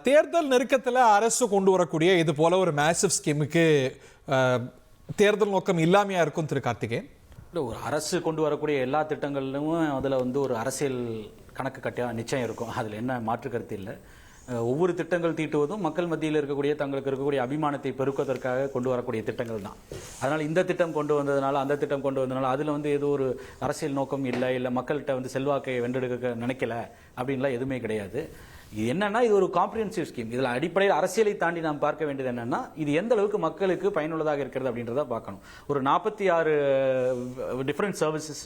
தேர்தல் நெருக்கத்தில் அரசு கொண்டு வரக்கூடிய இது போல ஒரு மேசிவ் ஸ்கீமுக்கு தேர்தல் நோக்கம் இல்லாமையா இருக்கும் திரு கார்த்திகேயன்? ஒரு அரசு கொண்டு வரக்கூடிய எல்லா திட்டங்களிலும் அதில் ஒரு அரசியல் கணக்கு கட்டியா நிச்சயம் இருக்கும். அதில் என்ன மாற்று கருத்து இல்லை. ஒவ்வொரு திட்டங்கள் தீட்டுவதும் மக்கள் மத்தியில் இருக்கக்கூடிய தங்களுக்கு இருக்கக்கூடிய அபிமானத்தை பெருக்குவதற்காக கொண்டு வரக்கூடிய திட்டங்கள் தான். அதனால் இந்த திட்டம் கொண்டு வந்ததுனால அந்த திட்டம் கொண்டு வந்ததுனால அதில் ஏதோ ஒரு அரசியல் நோக்கம் இல்லை மக்கள்கிட்ட செல்வாக்கை வென்றெடுக்க நினைக்கல அப்படின்லாம் எதுவுமே கிடையாது. இது என்னன்னா, இது ஒரு காம்ப்ரிஹென்சிவ் ஸ்கீம். இதில் அடிப்படையில் அரசியலை தாண்டி நாம் பார்க்க வேண்டியது என்னன்னா, இது எந்த அளவுக்கு மக்களுக்கு பயனுள்ளதாக இருக்கிறது அப்படின்றத பார்க்கணும். ஒரு 46 டிஃப்ரெண்ட் சர்வீசஸ்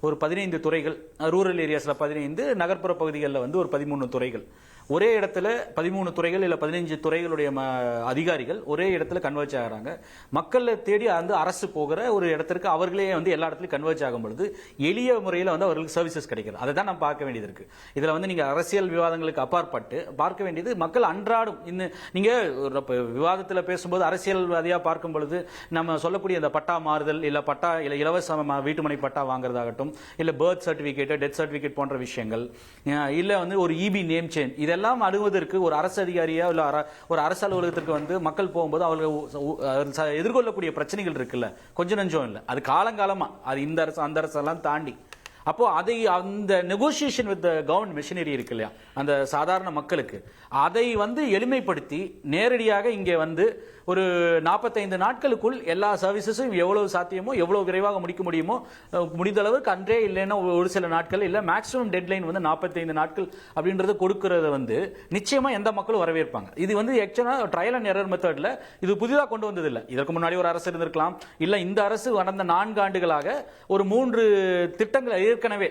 ஒரு 15 துறைகள், ரூரல் ஏரியாஸில் 15, நகர்ப்புற பகுதிகளில் ஒரு 13 துறைகள், ஒரே இடத்துல 13 துறைகள் இல்லை 15 துறைகளுடைய அதிகாரிகள் ஒரே இடத்துல கன்வெர்ஜ் ஆகிறாங்க. மக்களை தேடி அரசு போகிற ஒரு இடத்திற்கு அவர்களே எல்லா இடத்துலையும் கன்வெர்ஜ் ஆகும் பொழுது எளிய முறையில் அவர்களுக்கு சர்வீசஸ் கிடைக்கிறது. அதை தான் நம்ம பார்க்க வேண்டியது இருக்கு. இதில் நீங்க அரசியல் விவாதங்களுக்கு அப்பாற்பட்டு பார்க்க வேண்டியது மக்கள் அன்றாடும். நீங்க விவாதத்தில் பேசும்போது அரசியல்வாதியா பார்க்கும் பொழுது நம்ம சொல்லக்கூடிய இந்த பட்டா மாறுதல் இல்ல பட்டா இல்ல இலவச வீட்டுமனை பட்டா வாங்குறதாகட்டும், இல்ல பர்த் சர்டிபிகேட், டெத் சர்டிபிகேட் போன்ற விஷயங்கள், இல்ல ஒரு இபி நேம் சேஞ்ச், இதெல்லாம் அணுவதற்கு ஒரு அரசு அதிகாரியா இல்ல ஒரு அரசு அலுவலகத்திற்கு மக்கள் போகும்போது அவர்கள் எதிர்கொள்ளக்கூடிய பிரச்சனைகள் இருக்குல்ல, கொஞ்சம் நஞ்சம் இல்லை. அது காலங்காலமா அது இந்த அரசு அந்த அரசு எல்லாம் தாண்டி அப்போ அதை அந்த நெகோசியேஷன் வித் கவர்மெண்ட் மெஷினரி இருக்கு இல்லையா, அந்த சாதாரண மக்களுக்கு அதை எளிமைப்படுத்தி நேரடியாக இங்கே ஒரு 45 நாட்களுக்குள் எல்லா சர்வீசஸும் எவ்வளவு சாத்தியமோ எவ்வளவு விரைவாக முடிக்க முடியுமோ முடிந்த அளவுக்கு அன்றே இல்லைன்னா ஒரு சில நாட்கள் இல்ல மேக்ஸிமம் டெட்லைன் 45 நாட்கள் அப்படின்றது கொடுக்கறத நிச்சயமா எந்த மக்களும் வரவேற்பாங்க. இது ஆக்சுவலா ட்ரையல் அண்ட் எரர் மெத்தட்ல இது புதிதாக கொண்டு வந்தது இல்லை. இதற்கு முன்னாடி ஒரு அரசு இருந்திருக்கலாம், இல்ல இந்த அரசு கடந்த 4 ஆண்டுகளாக ஒரு 3 திட்டங்கள் ஏற்கனவே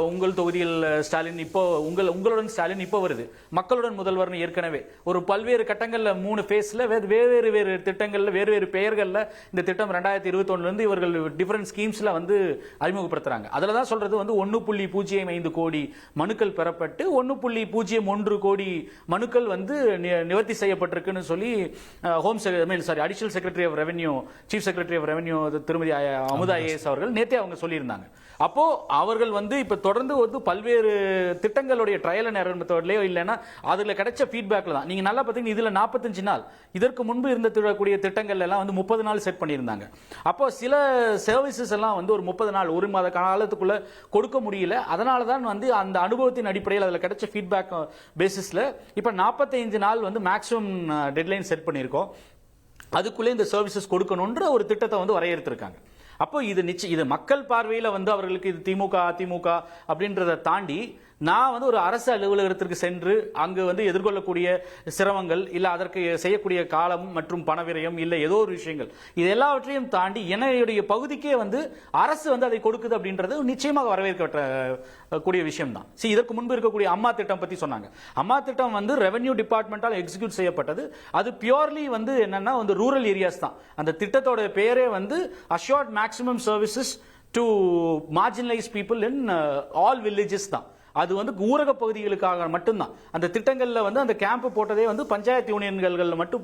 உங்கள் தொகுதியில் ஸ்டாலின் இப்போ உங்களுடன் ஸ்டாலின் இப்போ வருது, மக்களுடன் முதல்வர் ஏற்கனவே ஒரு பல்வேறு கட்டங்கள்ல 3 ஃபேஸ்ல வேறு திட்டங்கள்ல வேறு பெயர்கள்ல இந்த திட்டம் 2021 இவர்கள் டிஃபரண்ட் ஸ்கீம்ஸ்ல அறிமுகப்படுத்துறாங்க. அதுல தான் சொல்றது 1.05 கோடி மனுக்கள் பெறப்பட்டு 1.01 கோடி மனுக்கள் நிவர்த்தி செய்யப்பட்டிருக்குன்னு சொல்லி additional secretary of revenue, chief secretary of revenue திருமதி அமுதா ஐஏஎஸ் அவர்கள் நேற்றே அவங்க சொல்லியிருந்தாங்க. அப்போ அவர்கள் இப்ப தொடர்ந்து பல்வேறு திட்டங்களுடைய ட்ரையல் அண்ட் எரர் மெத்தட்லயோ இல்லைன்னா அதுல கிடைச்ச ஃபீட்பேக்ல தான் நீங்க நல்லா பாத்தீங்கன்னா இதுல 45 நாள், இதற்கு முன்பு இருந்த திட்டங்கள் எல்லாம் 30 நாள் செட் பண்ணியிருந்தாங்க. அப்போ சில சர்வீசஸ் எல்லாம் ஒரு 30 நாள், ஒரு மாத காலத்துக்குள்ள கொடுக்க முடியல. அதனால தான் அந்த அனுபவத்தின் அடிப்படையில் அதுல கிடைச்ச ஃபீட்பேக் பேசிஸ்ல இப்ப 45 நாள் மேக்ஸிமம் டெட்லைன் செட் பண்ணியிருக்கோம். அதுக்குள்ளே இந்த சர்வீசஸ் கொடுக்கணும்ன்ற ஒரு திட்டத்தை வரையறுத்திருக்காங்க. அப்போ இது மக்கள் பார்வையில் அவர்களுக்கு இது திமுக அதிமுக அப்படின்றத தாண்டி நான் ஒரு அரசு அலுவலகத்திற்கு சென்று அங்கு எதிர்கொள்ளக்கூடிய சிரமங்கள் இல்ல அதற்கு செய்யக்கூடிய காலம் மற்றும் பணவிரயம் இல்ல ஏதோ ஒரு விஷயங்கள், இது எல்லாவற்றையும் தாண்டி என்னுடைய பகுதிக்கே அரசு அதை கொடுக்குது அப்படின்றது நிச்சயமாக வரவேற்கக்கூடிய விஷயம் தான். இதற்கு முன்பு இருக்கக்கூடிய அம்மா திட்டம் பத்தி சொன்னாங்க. அம்மா திட்டம் ரெவென்யூ டிபார்ட்மெண்டால் எக்ஸிக்யூட் செய்யப்பட்டது. அது பியூர்லி என்னன்னா ரூரல் ஏரியாஸ் தான். அந்த திட்டத்தோட பேரே assured maximum services to marginalise people in all villages தான். அது ஊரக பகுதிகளுக்காக மட்டும்தான். அந்த திட்டங்கள்ல அந்த கேம்ப் போட்டதே பஞ்சாயத்து யூனியன்கள் மட்டும்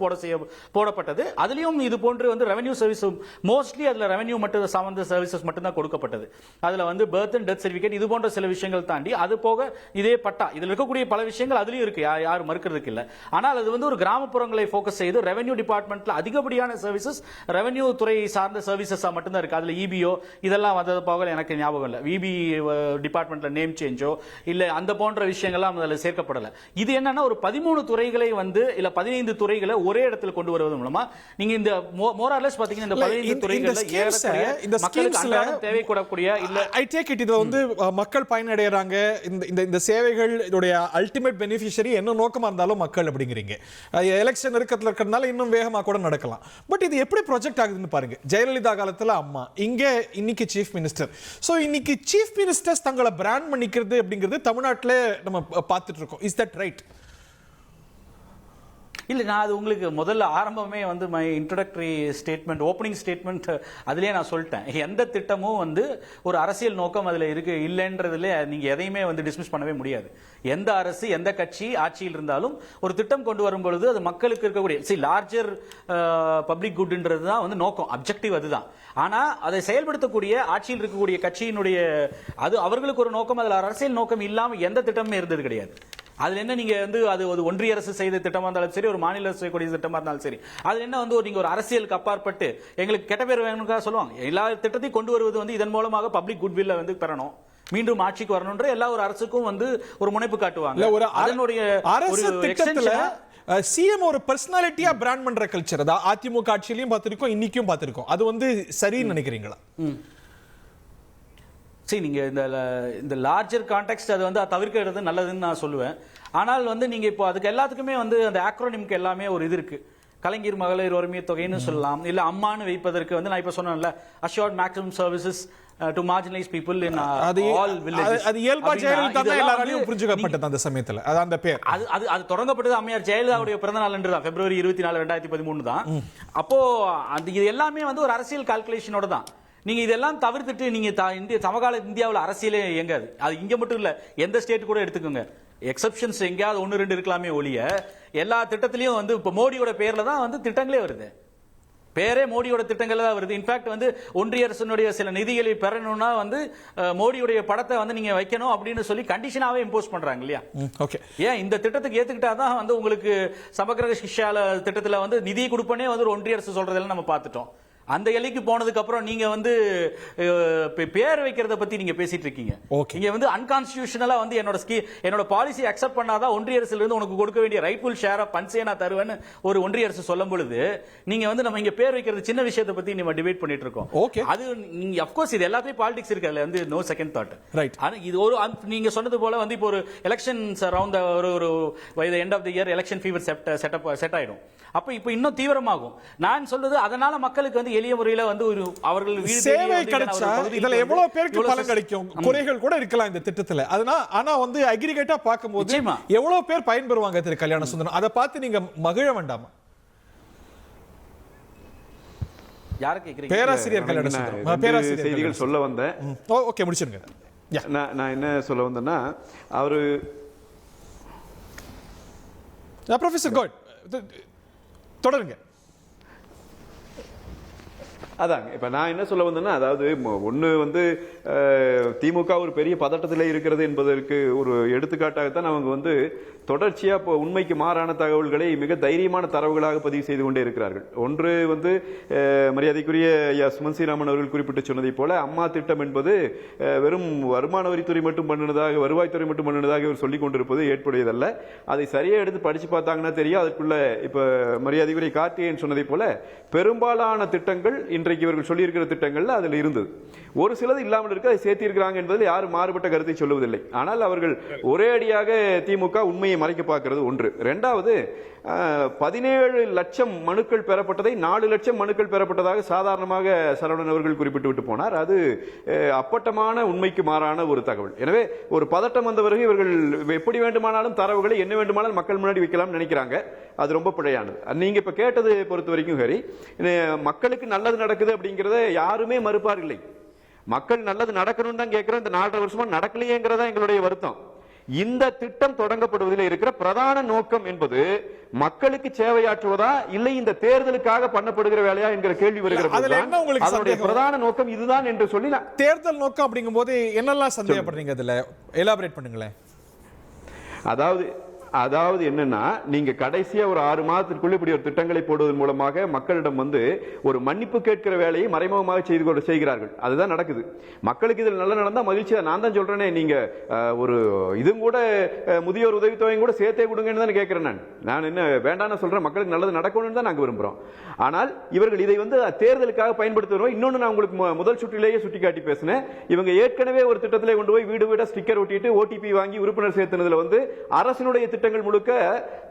போடப்பட்டது. அதுலயும் இது போன்று ரெவென்யூ சர்வீஸ் மோஸ்ட்லி அதுல ரெவென்யூ மட்டும் சார்ந்த சர்வீசஸ் மட்டும் தான் கொடுக்கப்பட்டது. அதுல பர்த் அண்ட் டெத் சர்டிபிகேட் இது போன்ற சில விஷயங்கள் தாண்டி அது போக இதே பட்டா இதுல இருக்கக்கூடிய பல விஷயங்கள் அதுலயும் இருக்கு, யாரும் மறுக்கிறதுக்கு இல்ல. ஆனால் அது ஒரு கிராமப்புறங்களை போக்கஸ் செய்து ரெவென்யூ டிபார்ட்மெண்ட்ல அதிகப்படியான சர்வீசஸ் ரெவென்யூ துறை சார்ந்த சர்வீசஸா மட்டும்தான் இருக்கு. அதுல இபிஓ இதெல்லாம் வந்தது போக எனக்கு ஞாபகம் இல்லை. இபி டிபார்ட்மெண்ட்ல நேம் சேஞ்சோ இல்ல அந்த போன்ற விஷயங்கள்லாம் அதுல சேர்க்கப்படல. இது என்னன்னா ஒரு 13 துறைகளை இல்ல 15 துறைகளை ஒரே இடத்துல கொண்டு வருவது மூலமா நீங்க இந்த மோரார்லெஸ் பாத்தீங்கன்னா இந்த 15 துறைகள்ல இந்த மக்களுக்கு தேவைப்படக்கூடிய இல்ல ஐ டேக் இட் இதுல மக்கள் பயனடைறாங்க. இந்த சேவைகள் இதோட அல்டிமேட் பெனிஃபிஷியரி என்ன நோக்கமா இருந்தாலும் மக்கள் அப்படிங்கிறீங்க. எலெக்ஷன் நெருக்கத்துல இருக்கிறதுனால இன்னும் வேகமா கூட நடக்கலாம். பட் இது எப்படி ப்ரொஜெக்ட் ஆகுதுன்னு பாருங்க. ஜெயலலிதா காலத்துல அம்மா, இங்க இன்னைக்கு சீஃப் மினிஸ்டர். சோ இன்னைக்கு சீஃப் மினிஸ்டர்ஸ் தங்களை பிராண்ட் பண்ணிக்கிறது அப்படிங்கிறது தமிழ்நாட்டிலே நம்ம பார்த்துட்டு இருக்கோம். Is that right? இல்ல, நான் அது உங்களுக்கு முதல்ல ஆரம்பமே my introductory statement, opening statement அதுலயே நான் சொல்லிட்டேன். எந்த திட்டமும் ஒரு அரசியல் நோக்கம் அதுல இருக்கு இல்லைன்றதுல நீங்க எதையுமே டிஸ்மிஸ் பண்ணவே முடியாது. எந்த அரசு எந்த கட்சி ஆட்சியில் இருந்தாலும் ஒரு திட்டம் கொண்டு வரும் பொழுது அது மக்களுக்கு இருக்கக்கூடிய லார்ஜர் பப்ளிக் குட்ன்றது தான் நோக்கம், அப்ஜெக்டிவ் அதுதான். ஆனா அதை செயல்படுத்தக்கூடிய ஆட்சியில் இருக்கக்கூடிய கட்சியினுடைய அது அவர்களுக்கு ஒரு நோக்கம், அதுல அரசியல் நோக்கம் இல்லாம எந்த திட்டமுமே இருந்தது கிடையாது. அதுல என்ன நீங்க வந்து அது ஒரு ஒன்றிய அரசு செய்த திட்டமா இருந்தாலும் சரி, ஒரு மாநில அரசு செய்யக்கூடிய திட்டமா இருந்தாலும் சரி, அது என்ன வந்து நீங்க ஒரு அரசியலுக்கு அப்பாற்பட்டு எங்களுக்கு கெட்ட பேர் வேணும்னு சொல்லுவாங்க. எல்லா திட்டத்தையும் கொண்டு வருவது வந்து இதன் மூலமாக பப்ளிக் குட்வில்ல வந்து பெறணும், மீண்டும் ஆட்சிக்கு வரணும்ன்ற எல்லா ஒரு அரசுக்கும் வந்து ஒரு முனைப்பு காட்டுவாங்க. ஒரு அதனுடைய அரசு திட்டத்துல சிஎம் ஒரு பர்சனாலிட்டியா பிராண்ட் பண்ற கல்ச்சர் அதான் அதிமுக ஆட்சியிலையும் பார்த்திருக்கோம், இன்னைக்கும் பார்த்திருக்கோம். அது வந்து சரின்னு நினைக்கிறீங்களா? சரி, நீங்க இந்த லார்ஜர் கான்டெக்ஸ்ட் அது வந்து தவிர்க்கிறது நல்லதுன்னு நான் சொல்லுவேன். ஆனால் வந்து நீங்க இப்போ அதுக்கு எல்லாத்துக்குமே வந்து அந்த ஆக்ரோனிம்க்கு எல்லாமே ஒரு இது இருக்கு. கலைஞர் மகளிர் உரிமை தொகைன்னு சொல்லலாம், இல்ல அம்மான்னு வைப்பதற்கு வந்து நான் இப்ப சொன்னேன்ல assured maximum services to marginalise people in all villages. அது இயல்பா ஜெயலலிதா தான் எல்லாராலையும் புரிஞ்சுக்கப்பட்டது அந்த சமயத்துல. அது அந்த பேர் அது தொடங்கப்பட்டது அம்மையார் ஜெயலலிதாவுடைய பிறந்த நாள் என்று தான், பிப்ரவரி 24, 2013 தான். அப்போ அந்த இது எல்லாமே வந்து ஒரு அரசியல் கால்குலேஷனோட தான். நீங்க இதெல்லாம் தவிர்த்துட்டு நீங்க சமகால இந்தியாவில் அரசியலே இயங்காது. அது இங்க மட்டும் இல்ல, எந்த ஸ்டேட் கூட எடுத்துக்கோங்க. எக்ஸெப்ஷன்ஸ் எங்கேயாவது 1-2 இருக்கலாமே ஒழிய எல்லா திட்டத்திலையும் வந்து இப்ப மோடியோட பேர்ல தான் வந்து திட்டங்களே வருது. பேரே மோடியோட திட்டங்கள் தான் வருது. இன்ஃபேக்ட் வந்து ஒன்றிய அரசினுடைய சில நிதிகளை பெறணும்னா வந்து மோடியுடைய படத்தை வந்து நீங்க வைக்கணும் அப்படின்னு சொல்லி கண்டிஷனாவே இம்போஸ் பண்றாங்க இல்லையா? ஓகே, ஏன் இந்த திட்டத்துக்கு ஏத்துக்கிட்டாதான் வந்து உங்களுக்கு சமக்கிர சிக்ஷால திட்டத்துல வந்து நிதி கொடுப்பனே வந்து ஒரு ஒன்றிய அரசு சொல்றதெல்லாம் நம்ம பார்த்துட்டோம். அந்த எல்லைக்கு போனதுக்கு அப்புறம் நீங்க வந்து பேர் வைக்கிறத பத்தி நீங்க பேசிட்டு இருக்கீங்க. நீங்க வந்து அன்கான்ஸ்டிடியூஷனலா வந்து என்னோட பாலிசி அக்செப்ட் பண்ணாதான் ஒன்றிய அரசுல இருந்து உனக்கு கொடுக்க வேண்டிய ரைட்ஃபுல் ஷேர் ஆஃப் ஃபண்ட்ஸே நான் தருவேன்னு ஒரு ஒன்றிய அரசு சொல்லும் பொழுது நீங்க வந்து நம்ம இங்க பேர் வைக்கிறது சின்ன விஷயத்தை பத்தி நம்ம டிபேட் பண்ணிட்டு இருக்கோம். அது நீங்க ஆஃப் கோர்ஸ் இது எல்லாத்தையும் பாலிடிக்ஸ் இருக்கு, அதுல வந்து நோ செகண்ட் தாட். ரைட். ஆனா இது ஒரு நீங்க சொன்னது போல வந்து இப்போ ஒரு எலெக்ஷன்ஸ் அரவுண்ட் ஒரு by the end of the year election fever set ஆயிடும். அப்ப இப்போ இன்னும் தீவிரமாகும். நான் சொல்றது அதனால மக்களுக்கு வந்து எளிய முறையில வந்து ஒரு அவர்கள் சேவை கிடைச்சா இதுல எவ்வளவு பேருக்கு பலன் கிடைக்கும். குறைகள் கூட இருக்கலாம் இந்த திட்டத்துல. ஆனா வந்து அக்ரிகேட்டா பார்க்கும்போது எவ்வளவு பேர் பயன்பெறுவாங்க திரு கல்யாண சுந்தரம், அதை பார்த்து நீங்க மகிழ வேண்டாமா? யாரை கேக்குறீங்க? பேராசிரியர் கல்யாண சுந்தரம். பேராசிரியர் செய்திகள் சொல்ல வந்தேன். ஓகே, முடிச்சிருங்க. நான் என்ன சொல்ல வந்தேன்னா அவரு ப்ரொஃபசர் கோட் தொடருங்க. அதாங்க இப்ப நான் என்ன சொல்ல வந்தேன்னா, அதாவது ஒண்ணு வந்து திமுக ஒரு பெரிய பதட்டத்திலே இருக்கிறது என்பதற்கு ஒரு எடுத்துக்காட்டாகத்தான் அவங்க வந்து தொடர்ச்சியா இப்போ உண்மைக்கு மாறான தகவல்களை மிக தைரியமான தரவுகளாக பதிவு செய்து கொண்டே இருக்கிறார்கள். ஒன்று வந்து மரியாதைக்குரிய சுமன் ஸ்ரீராமன் அவர்கள் குறிப்பிட்டு சொன்னதை போல அம்மா திட்டம் என்பது வெறும் வருமான வரித்துறை மட்டும் பண்ணினதாக, வருவாய்த்துறை மட்டும் பண்ணினதாக இவர் சொல்லிக் கொண்டிருப்பது ஏற்புடையதல்ல. அதை சரியா எடுத்து படிச்சு பார்த்தாங்கன்னா தெரியும். அதுக்குள்ள இப்ப மரியாதைக்குரிய கார்த்திகேயன் சொன்னதை போல பெரும்பாலான திட்டங்கள் இன்றைக்கு இவர்கள் சொல்லியிருக்கிற திட்டங்கள்ல அதில் இருந்தது. ஒரு சிலது இல்லாமல் இருக்கு, அதை சேர்த்திருக்கிறாங்க என்பதில் யாரும் மாறுபட்ட கருத்தை சொல்லுவதில்லை. ஆனால் அவர்கள் ஒரே அடியாக திமுக உண்மையை மறைக்க பார்க்கிறது ஒன்று. இரண்டாவது, 17 லட்சம் மனுக்கள் பெறப்பட்டதை 4 லட்சம் மனுக்கள் பெறப்பட்டதாக சாதாரணமாக சரவணன் அவர்கள் குறிப்பிட்டு விட்டு போனார். அது அப்பட்டமான உண்மைக்கு மாறான ஒரு தகவல். எனவே ஒரு பதட்டம் வந்தவர்கள் இவர்கள் எப்படி வேண்டுமானாலும் தரவுகளை என்ன வேண்டுமானாலும் மக்கள் முன்னாடி வைக்கலாம் நினைக்கிறாங்க. அது ரொம்ப பிழையானது. நீங்க இப்ப கேட்டது பொறுத்த வரைக்கும் ஹரி, மக்களுக்கு நல்லது நடக்குது அப்படிங்கறத யாருமே மறுப்பார் இல்லை. மக்கள் நல்லது நடக்கணும்னு தான் கேட்கிறோம். இந்த 4.5 வருஷமா நடக்கலையேங்கிறதா எங்களுடைய வருத்தம். இந்த திட்டம் தொடங்கப்படுவதில் இருக்கிற பிரதான நோக்கம் என்பது மக்களுக்கு சேவையாற்றுவதா இல்லை இந்த தேர்தலுக்காக பண்ணப்படுகிற வேலையா என்கிற கேள்வி வருகிறது. பிரதான நோக்கம் இதுதான் என்று சொல்லி தேர்தல் நோக்கம் அப்படிங்கும் போது என்னெல்லாம் சந்தேகப்படுறீங்க? அதுல எலாபரேட் பண்ணுங்களேன். அதாவது என்னன்னா, நீங்க கடைசியா ஒரு 6 மாதத்திற்குள்ள இப்படி ஒரு திட்டங்களை போடுவதன் மூலமாக மக்களிடம் வந்து ஒரு மன்னிப்பு கேட்கிற வேலையை மறைமுகமாக செய்கிறார்கள். அதுதான் நடக்குது. மக்களுக்கு இதில் நல்ல நடந்தா மகிழ்ச்சியா. நான் தான் சொல்றேனே, நீங்க ஒரு இதுவும் கூட முதியோர் உதவித்தொகையும் கூட சேர்த்தே கொடுங்கன்னு தான் கேட்கிறேன். நான் என்ன வேண்டாம்னு சொல்றேன், மக்களுக்கு நல்லது நடக்கணும்னு தான் நாங்க விரும்புறோம். ஆனால் இவர்கள் இதை வந்து தேர்தலுக்காக பயன்படுத்துவோம். இன்னொன்னு நான் உங்களுக்கு முதல் சுற்றிலேயே சுட்டிக்காட்டி பேசினேன். இவங்க ஏற்கனவே ஒரு திட்டத்திலே கொண்டு போய் வீடு வீடா ஸ்டிக்கர் ஒட்டிட்டு ஓடிபி வாங்கி உறுப்பினர் சேர்த்தனதுல வந்து அரசினுடைய திட்டங்கள் முழுக்க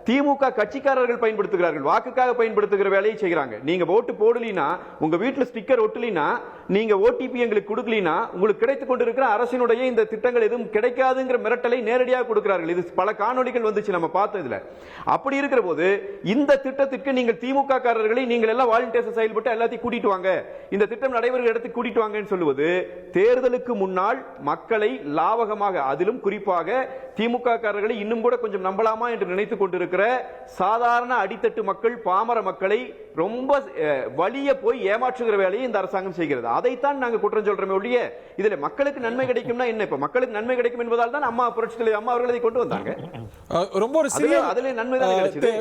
திமுக கட்சிக்காரர்கள் பயன்படுத்துகிறார்கள், வாக்குக்காக பயன்படுத்துகிற வேலையை செய்கிறாங்க. நீங்க ஓட்டு போடலினா, உங்க வீட்டுல ஸ்டிக்கர் ஒட்டலினா, நீங்க ஓடிபி எங்களுக்கு கொடுக்கலினா, உங்களுக்கு கிடைத்துக் கொண்டிருக்கிற அரசினுடைய இந்த திட்டங்கள் எதுவும் கிடைக்காதுங்கிற மிரட்டலை நேரடியாக கொடுக்கிறார்கள். இது பல காணொலிகள் வந்துச்சு, நம்ம பார்த்ததுல. அப்படி இருக்கிற போது இந்த திட்டத்திற்கு நீங்கள் திமுக காரர்களை நீங்கள் எல்லாம் வாலண்டியர்ஸ் செயல்பட்டு எல்லாத்தையும் கூட்டிட்டு வாங்க, இந்த திட்டம் நடைபெறுகிற இடத்துக்கு கூட்டிட்டு வாங்கன்னு சொல்லுவது தேர்தலுக்கு முன்னால் மக்களை லாவகமாக, அதிலும் குறிப்பாக திமுக காரர்களை இன்னும் கூட கொஞ்சம் நம்பலாமா என்று நினைத்துக் கொண்டிருக்கிற இருக்கிற சாதாரண அடித்தட்டு மக்கள், பாமர மக்களை ரொம்ப வலிய போய் ஏமாற்றுகிற வேலையை இந்த அரசாங்கம் செய்கிறது. அதைத்தான் நாங்க குற்றம் சொல்றோமே ஒழிய இதுல மக்களுக்கு நன்மை கிடைக்கும்னா என்ன? இப்ப மக்களுக்கு நன்மை கிடைக்கும் என்பதால் தான் அம்மா புரட்சி தலைவி அம்மா அவர்கள் இதை கொண்டு வந்தாங்க. ரொம்ப ஒரு சிறிய அதுல நன்மை தான் கிடைச்சது.